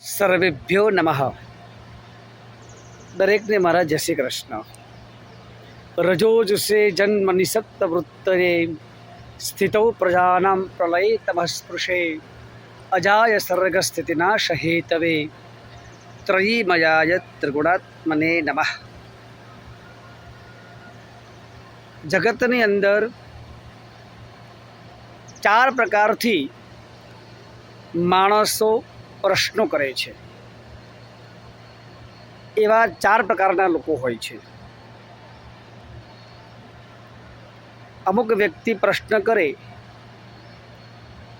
સર્વેભ્યો નમઃ. દરેકને મારા જય શ્રી કૃષ્ણ. રજોજુષે જન્મ નિસક્ત વૃત્તરે સ્થિતો પ્રજાનાં પ્રલયે તમઃસ્પૃશે અજાય સર્ગસ્થિતિનાશ હેતવે ત્રયીમયાય ત્રિગુણાત્મને નમઃ. જગતની અંદર ચાર પ્રકારથી માણસો પ્રશ્નો કરે છે. એવા ચાર પ્રકારના લોકો હોય છે. અમુક વ્યક્તિ પ્રશ્ન કરે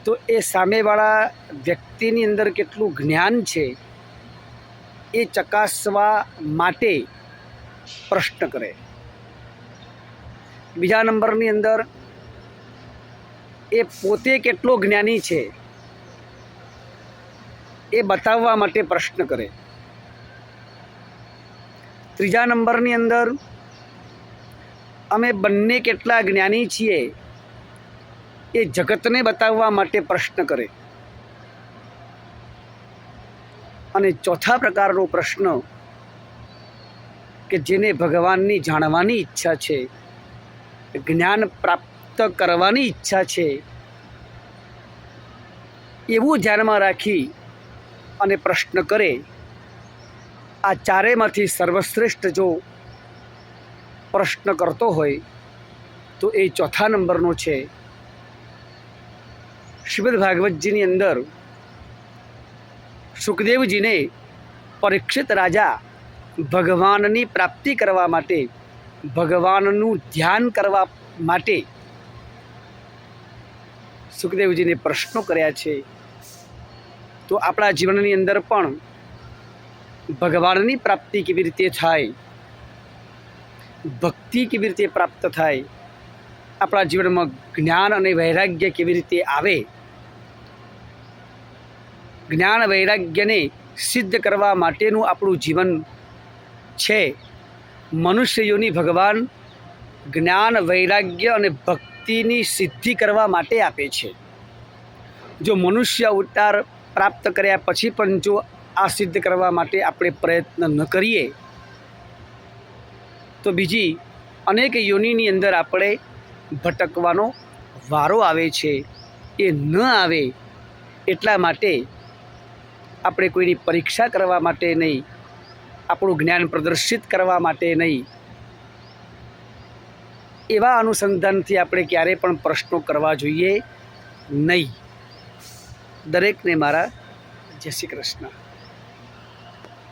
તો એ સામેવાળા વ્યક્તિની અંદર કેટલું જ્ઞાન છે એ ચકાસવા માટે પ્રશ્ન કરે. બીજા નંબરની અંદર એ પોતે કેટલો જ્ઞાની છે એ બતાવવા માટે પ્રશ્ન કરે. ત્રીજા નંબરની અંદર અમે બંને કેટલા જ્ઞાની છીએ એ જગતને બતાવવા માટે પ્રશ્ન કરે. અને ચોથા પ્રકારનો પ્રશ્ન કે જેને ભગવાનની જાણવાની ઈચ્છા છે, જ્ઞાન પ્રાપ્ત કરવાની ઈચ્છા છે, એવું ધ્યાનમાં રાખી અને પ્રશ્ન કરે. આ ચારેયમાંથી સર્વશ્રેષ્ઠ જો પ્રશ્ન કરતો હોય તો એ ચોથા નંબરનો છે. શ્રીમદ ભાગવતજીની અંદર સુખદેવજીને પરીક્ષિત રાજા ભગવાનની પ્રાપ્તિ કરવા માટે, ભગવાનનું ધ્યાન કરવા માટે સુખદેવજીને પ્રશ્નો કર્યા છે. તો આપણા જીવનની અંદર પણ ભગવાનની પ્રાપ્તિ કેવી રીતે થાય, ભક્તિ કેવી રીતે પ્રાપ્ત થાય, આપણા જીવનમાં જ્ઞાન અને વૈરાગ્ય કેવી રીતે આવે, જ્ઞાન વૈરાગ્યને સિદ્ધ કરવા માટેનું આપણું જીવન છે. મનુષ્યોની ભગવાન જ્ઞાન વૈરાગ્ય અને ભક્તિની સિદ્ધિ કરવા માટે આપે છે. જો મનુષ્ય અવતાર પ્રાપ્ત કર્યા પછી પણ જો આ સિદ્ધ કરવા માટે આપણે પ્રયત્ન ન કરીએ તો બીજી અનેક યોનિની અંદર આપણે ભટકવાનો વારો આવે છે. એ ન આવે એટલા માટે આપણે કોઈની પરીક્ષા કરવા માટે નહીં, આપણું જ્ઞાન પ્રદર્શિત કરવા માટે નહીં, એવા અનુસંધાનથી આપણે ક્યારેય પણ પ્રશ્નો કરવા જોઈએ નહીં. દરેકને મારા જય શ્રી કૃષ્ણ.